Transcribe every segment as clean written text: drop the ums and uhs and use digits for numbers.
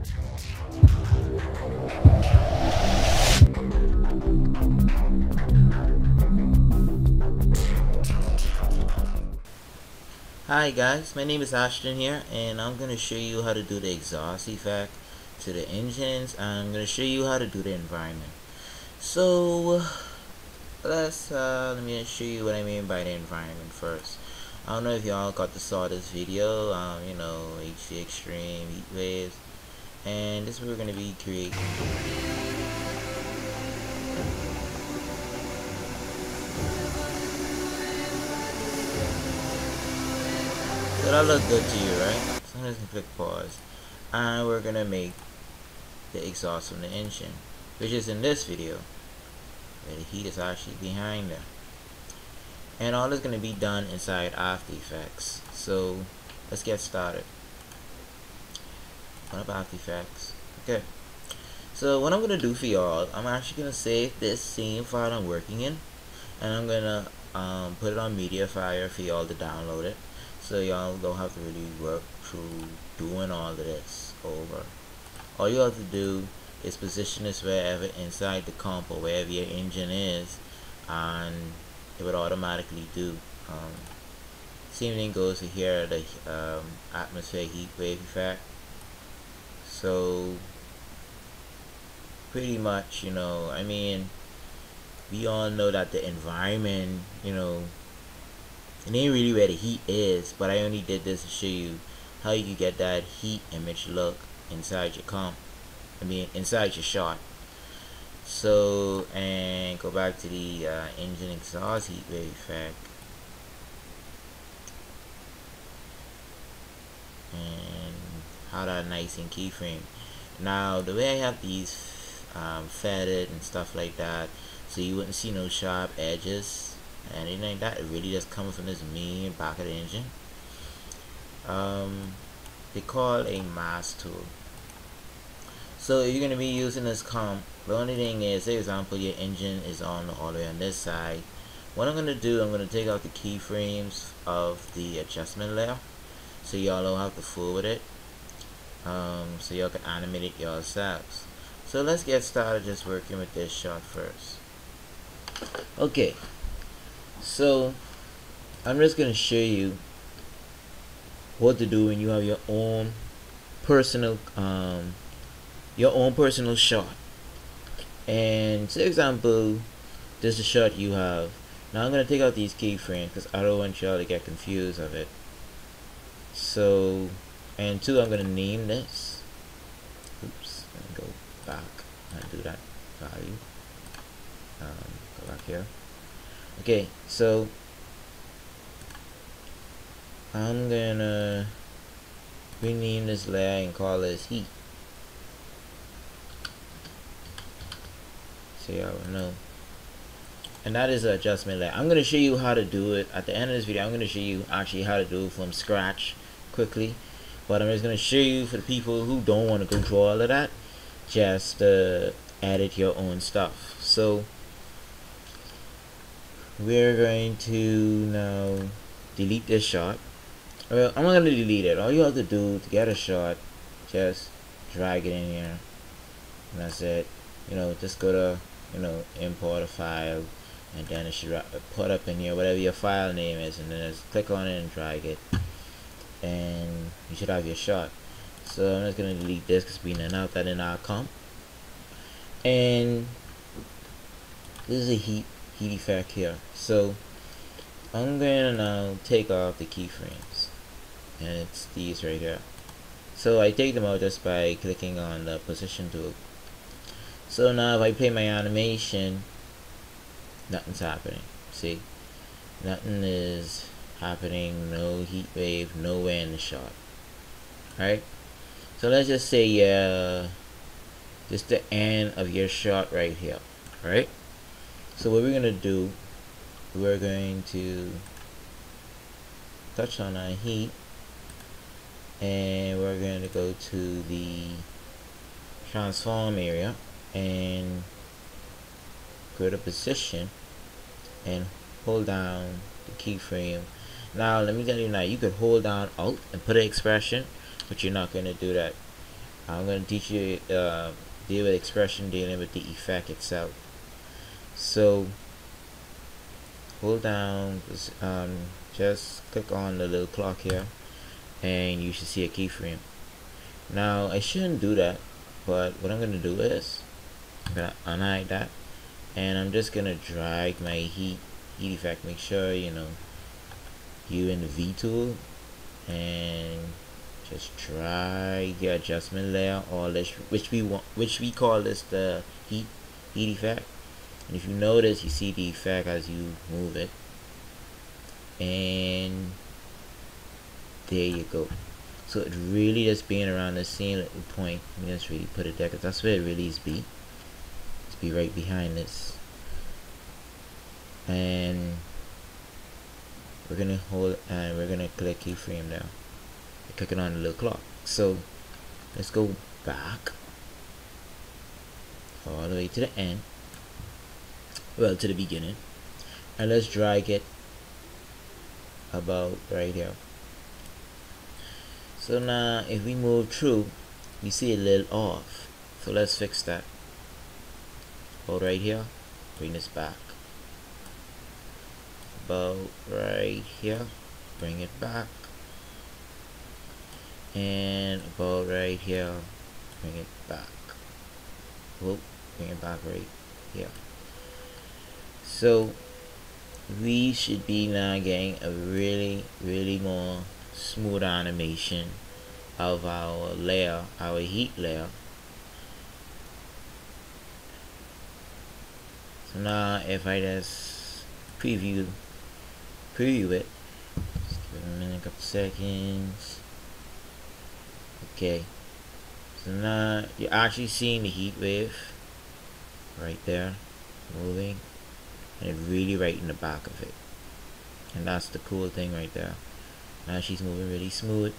Hi guys, my name is Ashton here, and I'm going to show you how to do the exhaust effect to the engines. I'm going to show you how to do the environment. So let me show you what I mean by the environment first. I don't know if y'all got to saw this video, HV Extreme, Heatwaves, and this is what we're going to be creating. So that look good to you, right? So I'm just gonna click pause, and we're gonna make the exhaust from the engine, which is in this video, where the heat is actually behind there. And all is gonna be done inside After Effects. So let's get started. What about After Effects? Okay. So what I'm gonna do for y'all, I'm actually gonna save this same file I'm working in, and I'm gonna put it on MediaFire for y'all to download it. So y'all don't have to really work through doing all of this over. All you have to do is position this wherever inside the comp or wherever your engine is, and it would automatically do. Same thing goes for here, the atmospheric heat wave effect. So pretty much, we all know that the environment, it ain't really where the heat is, but I only did this to show you how you can get that heat image look inside your comp. Inside your shot. So, and go back to the engine exhaust heat wave effect, and how that nice and keyframe. Now, the way I have these feathered and stuff like that, so you wouldn't see no sharp edges and anything like that. It really just coming from this main back of the engine. They call a mask tool. So you're going to be using this comp. The only thing is, say example, your engine is on all the way on this side. What I'm going to do, I'm going to take out the keyframes of the adjustment layer, so y'all don't have to fool with it. So y'all can animate it yourselves. So let's get started just working with this shot first. Okay, so I'm just going to show you what to do when you have your own personal shot. And for example, this is a shot you have. Now I'm going to take out these keyframes because I don't want y'all to get confused of it. So, and two, I'm going to name this. Oops, let me go back and do that value. Go back here. Okay, so I'm gonna rename this layer and call this heat, so y'all know. And that is an adjustment layer. I'm gonna show you how to do it at the end of this video. I'm gonna show you actually how to do it from scratch quickly, but I'm just gonna show you for the people who don't want to go through all of that, just edit your own stuff. So we're going to now delete this shot. Well, I'm not going to delete it. All you have to do to get a shot, just drag it in here, and that's it. Just go to import a file, and then it should put up in here whatever your file name is, and then just click on it and drag it, and you should have your shot. So I'm just going to delete this because we didn't have that in our comp. And this is a heat effect here. So I'm going to now take off the keyframes, and it's these right here. So I take them out just by clicking on the position tool. So now if I play my animation, nothing's happening. See, nothing is happening, no heat wave nowhere in the shot. Alright, so let's just say just the end of your shot right here. Alright, so what we're gonna do, we're going to touch on our heat, and we're going to go to the transform area and go to position and hold down the keyframe. Now let me tell you, now you could hold down Alt and put an expression, but you're not going to do that. I'm going to teach you deal with expression dealing with the effect itself. So hold down, just click on the little clock here, and you should see a keyframe. Now I shouldn't do that, but what I'm going to do is I'm going to unhide that, and I'm just going to drag my heat effect. Make sure you in the V tool, and just drag your adjustment layer, or which we call this the heat effect. And if you notice, you see the effect as you move it, and there you go. So it really just being around the same little point. Let me just really put it there, because that's where it really is be. It's be right behind this, and we're gonna hold and we're gonna click keyframe now. Clicking on the little clock. So let's go back all the way to the end, well, to the beginning, and let's drag it about right here. So now if we move through, we see a little off, so let's fix that. Hold right here, bring this back about right here, bring it back, and about right here, bring it back. Whoop, bring it back right here. So we should be now getting a really more smooth animation of our layer, our heat layer. So now if I just preview it, just give it a minute, couple seconds. Okay, so now you're actually seeing the heat wave right there moving, and it's really right in the back of it, and that's the cool thing right there. Now she's moving really smooth.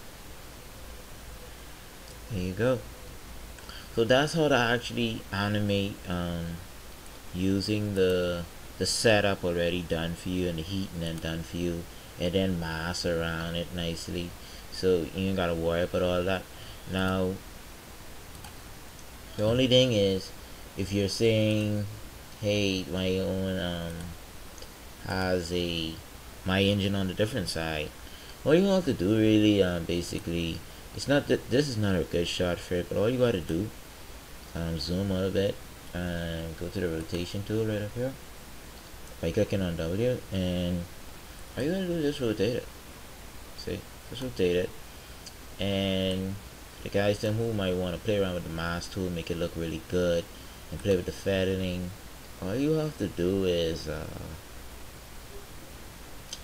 There you go. So that's how to actually animate using the setup already done for you, and the heat and then done for you, and then mask around it nicely, so you ain't gotta worry about all that. Now the only thing is, if you're saying, hey, my own has my engine on the different side, all you have to do really, basically, it's not that this is not a good shot for it, but all you gotta do, zoom out a bit and go to the rotation tool right up here by clicking on W, and all you gotta do is just rotate it. See, just rotate it. And the guys then who might want to play around with the mask tool, make it look really good, and play with the feathering, all you have to do is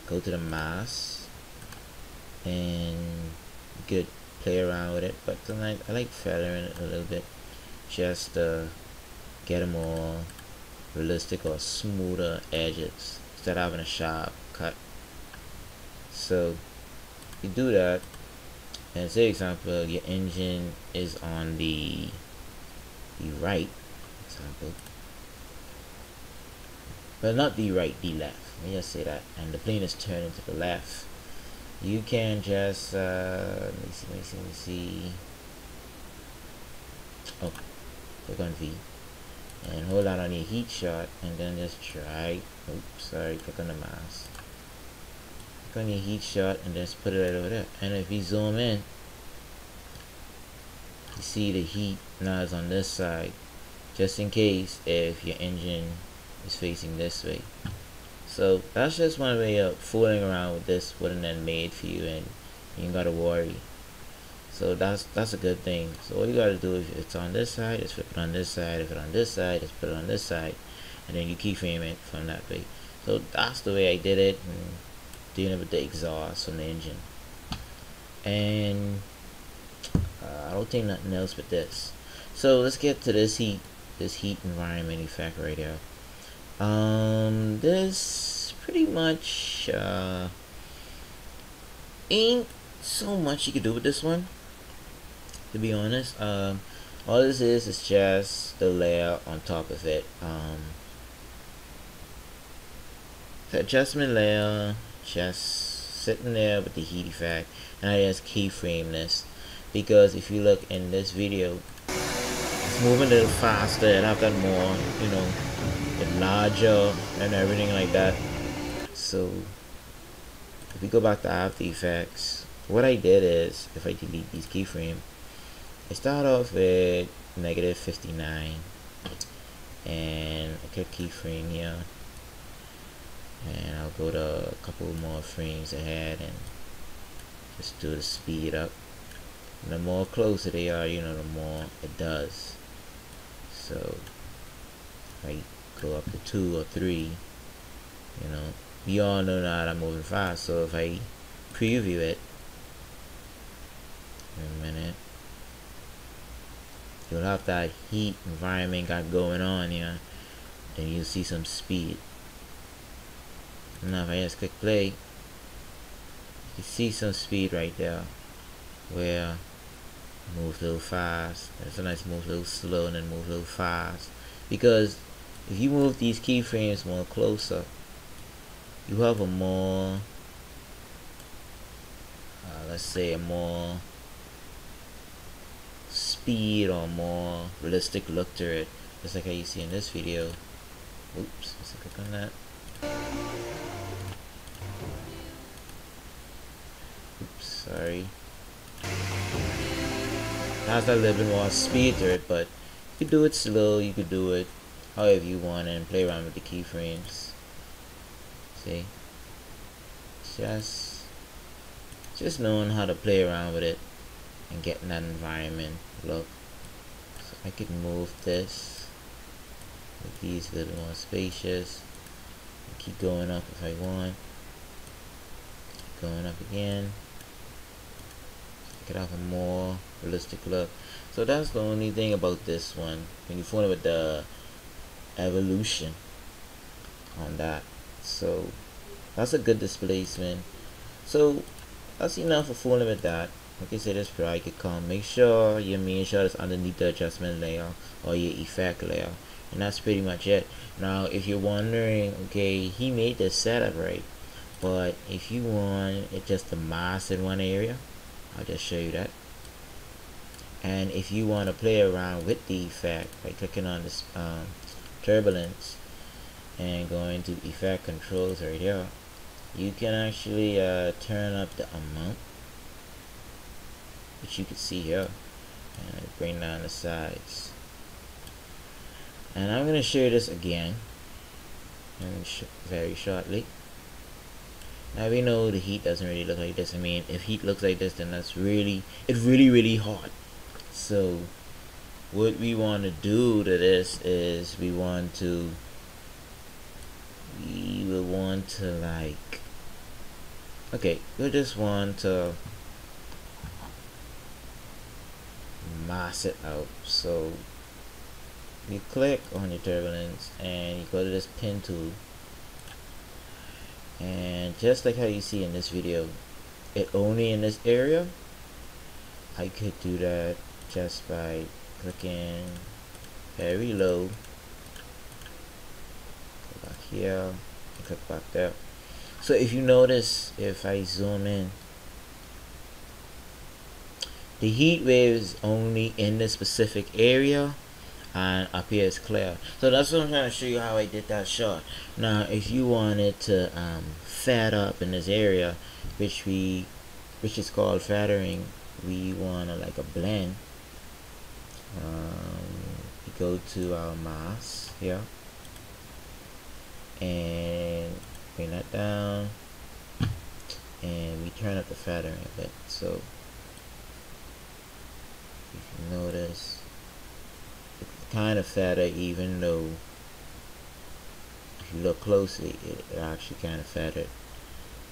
go to the mask, and you could play around with it. But tonight I like feathering it a little bit, just to get a more realistic or smoother edges instead of having a sharp cut. So you do that, and say example your engine is on the right example, but not the right, the left, let me just say that, and the plane is turning to the left. You can just let me see. Oh, click on V and hold down on your heat shot, and then just drag, oops, sorry, click on the mouse, click on your heat shot, and just put it right over there. And if you zoom in, you see the heat now is on this side, just in case if your engine is facing this way. So that's just one way of fooling around with this, wasn't then made for you, and you ain't gotta worry. So that's a good thing. So all you gotta do, if it's on this side, is flip it on this side. If it's on this side, just put it on this side, and then you keyframe it from that way. So that's the way I did it, and dealing with the exhaust from the engine. And I don't think nothing else with this. So let's get to this heat environment effect right here. This pretty much ain't so much you can do with this one, to be honest. All this is just the layer on top of it. The adjustment layer just sitting there with the heat effect, and I just keyframe this. because if you look in this video, it's moving a little faster and I've got more, you know, it larger and everything like that. So if we go back to After Effects, what I did is, if I delete these keyframes, I start off with -59 and I click keyframe here, and I'll go to a couple more frames ahead and just do the speed up. And the more closer they are, you know, the more it does. So if I go up to 2 or 3, you know, we all know now that I'm moving fast. So if I preview it in a minute, you'll have that heat environment got going on here, and you'll see some speed. Now if I just click play, you see some speed right there, where it moves a little fast, and sometimes move a little slow and then move a little fast. Because if you move these keyframes more closer, you have a more, let's say a more speed or more realistic look to it, just like how you see in this video. Oops, let's click on that. Oops, sorry. Has that little bit more speed to it, but you could do it slow, you could do it however you want, and play around with the keyframes. See? Just knowing how to play around with it and getting that environment look. So I could move this, make these a little more spacious, and keep going up if I want. Keep going up again. Get have a more realistic look. So that's the only thing about this one when you're fooling with the evolution on that. So that's a good displacement. So that's enough for fooling with that. Like I said, this probably could come. Make sure your main shot is underneath the adjustment layer or your effect layer, and that's pretty much it. Now if you're wondering, okay, he made this setup right, but if you want it just to mask in one area, I'll just show you that. And if you want to play around with the effect by clicking on this turbulence and going to effect controls right here, you can actually turn up the amount, which you can see here, and bring down the sides. And I'm going to show you this again very shortly. Now we know the heat doesn't really look like this. I mean, if heat looks like this, then it's really hot. So what we want to do to this is we will want to like, okay, we just want to mask it out. So you click on your turbulence and you go to this pen tool, and just like how you see in this video, it only in this area. I could do that just by clicking very low, go back here and click back there. So if you notice, if I zoom in, the heat wave is only in this specific area, and up here is clear. So that's what I'm trying to show you, how I did that shot. Now if you wanted to fat up in this area, which is called feathering, we want to like a blend. We go to our mask here and bring that down, and we turn up the feathering a bit. So if you notice, it's kind of fatter, even though if you look closely, it actually kind of fatted.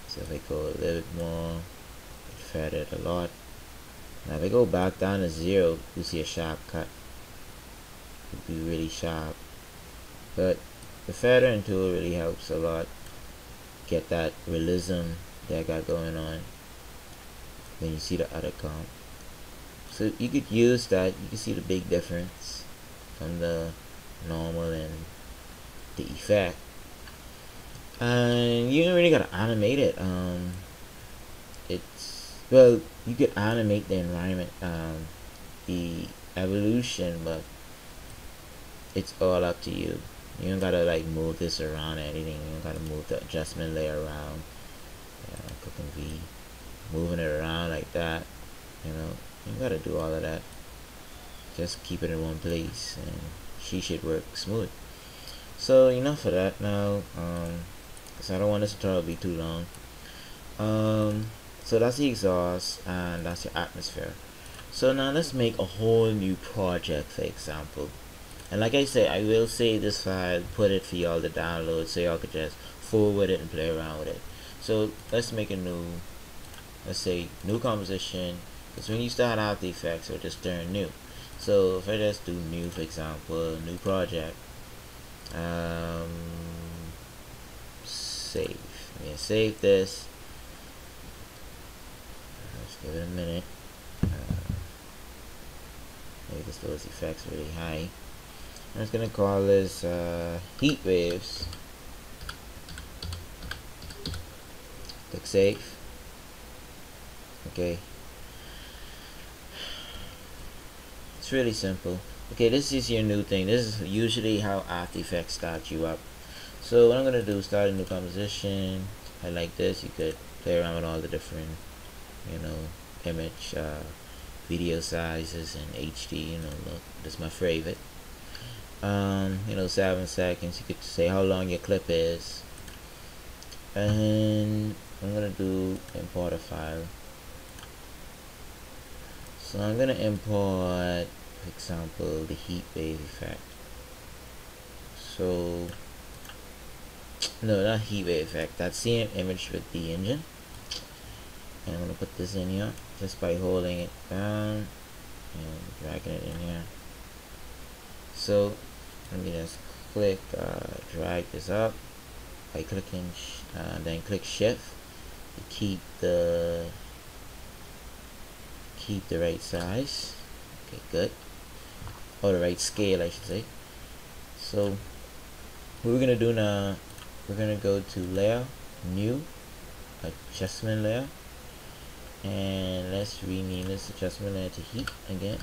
So if I go a little bit more, it fatted a lot. Now if I go back down to 0, you see a sharp cut. It would be really sharp. But the feathering tool really helps a lot get that realism that I got going on when you see the other comp. So you could use that. You can see the big difference from the normal and the effect. And you don't really gotta animate it. It's well, you could animate the environment, the evolution, but it's all up to you. You don't gotta like move this around or anything. You don't gotta move the adjustment layer around. Cooking V, moving it around like that. You know, you don't gotta do all of that. Just keep it in one place, and she should work smooth. So enough of that now. Cause I don't want this tutorial to be too long. So that's the exhaust, and that's your atmosphere. So now let's make a whole new project, for example. And like I said, I will save this file, put it for y'all to download, so y'all could just fool with it and play around with it. So let's make a new, let's say new composition, because when you start After Effects, it'll just turn new. So if I just do new, for example, new project, save. Yeah, save this. Let's give it a minute. Make this those effects really high. I'm just gonna call this Heatwaves. Click save. Okay. It's really simple. Okay, this is your new thing. This is usually how After Effects starts you up. So what I'm gonna do is start a new composition. I like this. You could play around with all the different, you know, image, video sizes and HD. You know, look, this is my favorite. You know, 7 seconds. You could say how long your clip is, and I'm gonna do import a file. So I'm gonna import, for example, the heat wave effect. So no, not heat wave effect. That's the image with the engine. And I'm gonna put this in here just by holding it down and dragging it in here. So let me just click, drag this up by clicking, then click Shift to keep the right size. Okay, good. Or the right scale, I should say. So what we're gonna do now, we're gonna go to Layer, New, Adjustment Layer, and let's rename this adjustment layer to Heat again.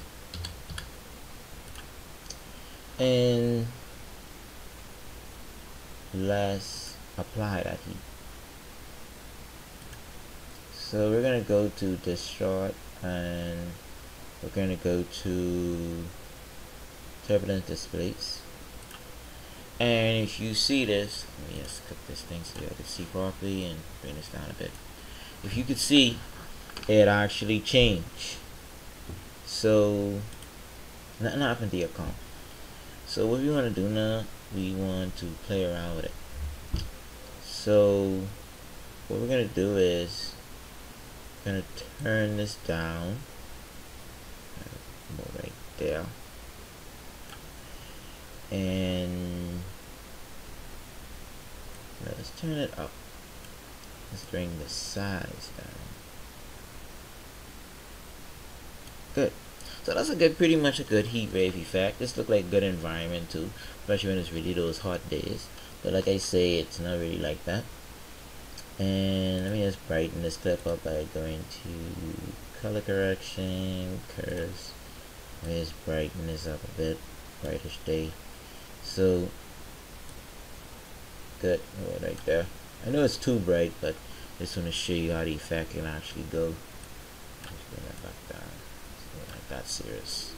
And let's apply that heat. So we're gonna go to Distort, and we're gonna go to Turbulent Displace. And if you see this, let me just click this thing so you can see properly and bring this down a bit. If you could see, it actually changed. So nothing happened to your comp. So what we want to do now, we want to play around with it. So what we're going to do is we're going to turn this down, right there, and let's turn it up. Let's bring the size down. Good. So that's a good, pretty much a good heat wave effect. This look like good environment too, especially when it's really those hot days. But like I say, it's not really like that. And let me just brighten this clip up by going to color correction, curves. Let me just brighten this up a bit, brightish day. So good, right there. I know it's too bright, but I just want to show you how the effect can actually go. Let's bring that back down. That serious.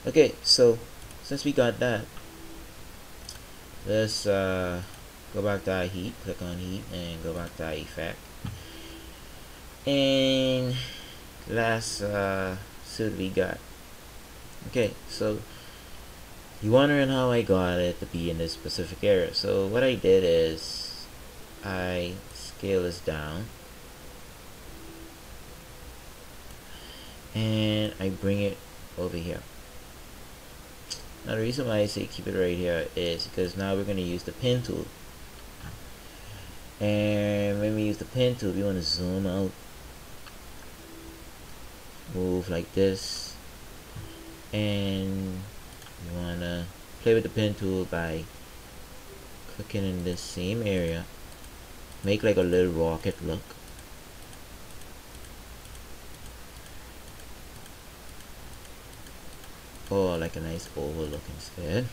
Okay, so since we got that, let's go back to our heat, click on heat, and go back to our effect, and let's see what we got. Okay, so you're wondering how I got it to be in this specific area. So what I did is I scale this down, and I bring it over here. Now the reason why I say keep it right here is because now we're going to use the pen tool, and when we use the pen tool, we want to zoom out, move like this, and you want to play with the pen tool by clicking in this same area, make like a little rocket look, or like a nice oval look instead.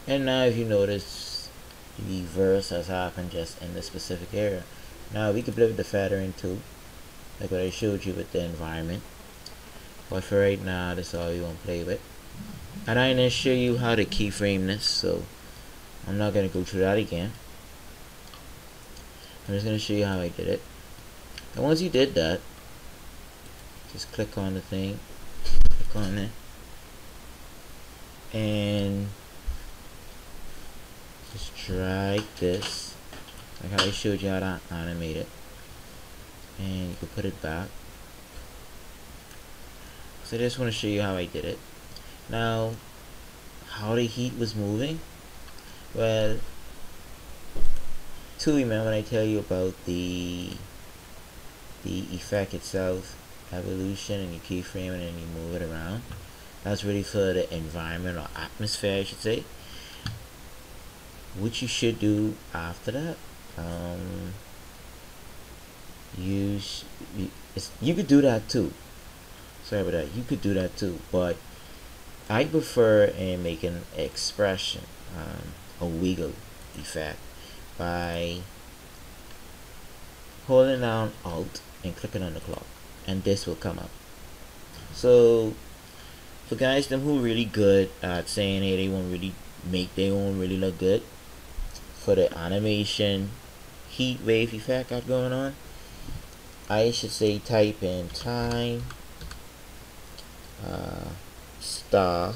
And now if you notice, the verse has happened just in this specific area. Now we can play with the feathering too, like what I showed you with the environment. But for right now, that's all we want to play with. And I didn't show you how to keyframe this, so I'm not going to go through that again. I'm just going to show you how I did it. And once you did that, just click on the thing, click on it, and just drag this, like how I showed you how to animate it, and you can put it back. So I just want to show you how I did it. Now, how the heat was moving, well, to remember when I tell you about the effect itself, evolution, and you keyframe it and you move it around, that's really for the environment or atmosphere, I should say. What you should do after that, you could do that too. Sorry about that. You could do that too, but I prefer in making expression a wiggle effect by holding down Alt and clicking on the clock, and this will come up. So for guys them who are really good at saying, hey, they want really make their own really look good, for the animation heat wave effect got going on, I should say type in time star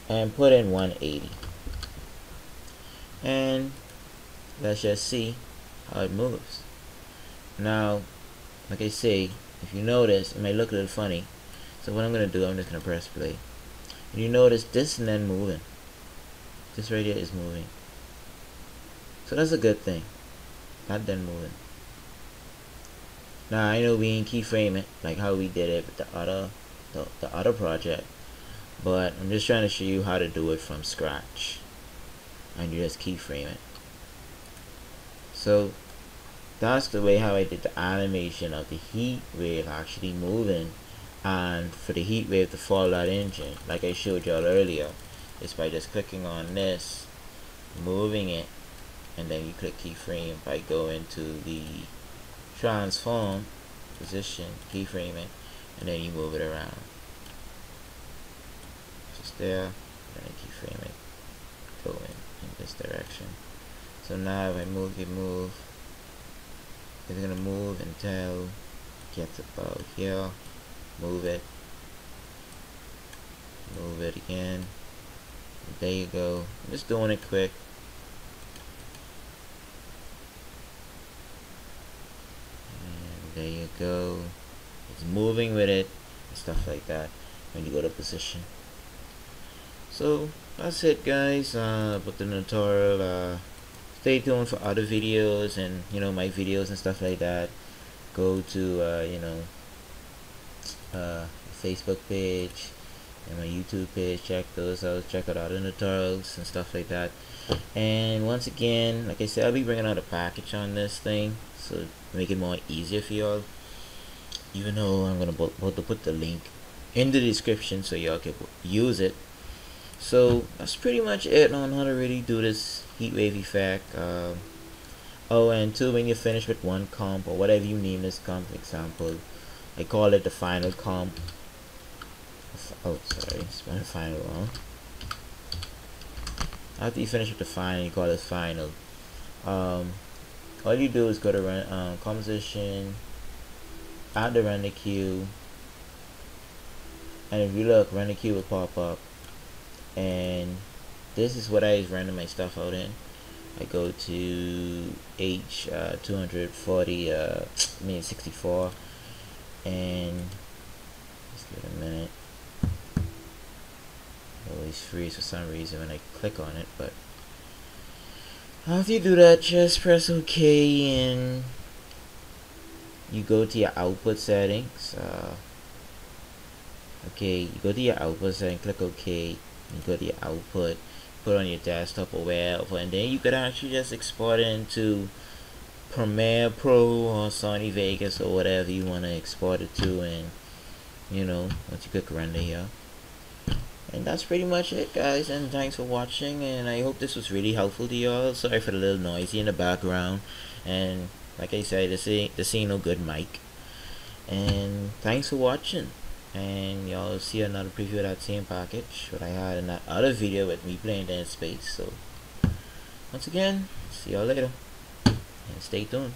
and put in 180, and let's just see how it moves. Now, like I say, if you notice, it might look a little funny, so what I'm gonna do, I'm just gonna press play, and you notice this and then moving. This right here is moving, so that's a good thing. Not then moving. Now I know we ain't keyframe it like how we did it with the other project, but I'm just trying to show you how to do it from scratch, and you just keyframe it. So that's the way how I did the animation of the heat wave actually moving, and for the heat wave to follow that engine, like I showed y'all earlier, is by just clicking on this, moving it, and then you click keyframe by going to the transform position, keyframe it, and then you move it around. Just there, and then keyframe it, go in this direction. So now if I move, it's gonna move until it gets about here. Move it again. There you go. I'm just doing it quick. And there you go. It's moving with it and stuff like that when you go to position. So that's it, guys. With the tutorial. Stay tuned for other videos and my videos and stuff like that. Go to Facebook page and my YouTube page. Check those out. Check out other tutorials and stuff like that. And once again, like I said, I'll be bringing out a package on this thing, so make it more easier for y'all. Even though I'm gonna put the link in the description so y'all can use it. So that's pretty much it on how to really do this heat wave effect. Oh, and two, when you finish with one comp or whatever you name this comp, for example, I call it the final comp. Oh, sorry, spelled final wrong. After you finish with the final, you call it final. All you do is go to run composition, add the render queue, and if you look, render queue will pop up. And this is what I render my stuff out in. I go to H240 64, and just give it a minute. It always freeze for some reason when I click on it, but after you do that, just press OK and you go to your output settings. Okay, you go to your output setting, click OK. You go to your output, put on your desktop or wherever, and then you could actually just export it into Premiere Pro or Sony Vegas or whatever you want to export it to, and you know, once you click render here. And that's pretty much it, guys, and thanks for watching, and I hope this was really helpful to y'all. Sorry for the little noisy in the background, and like I said, this ain't no good mic. And thanks for watching, and y'all see another preview of that same package what I had in that other video with me playing Dead Space. So once again, see y'all later, and stay tuned.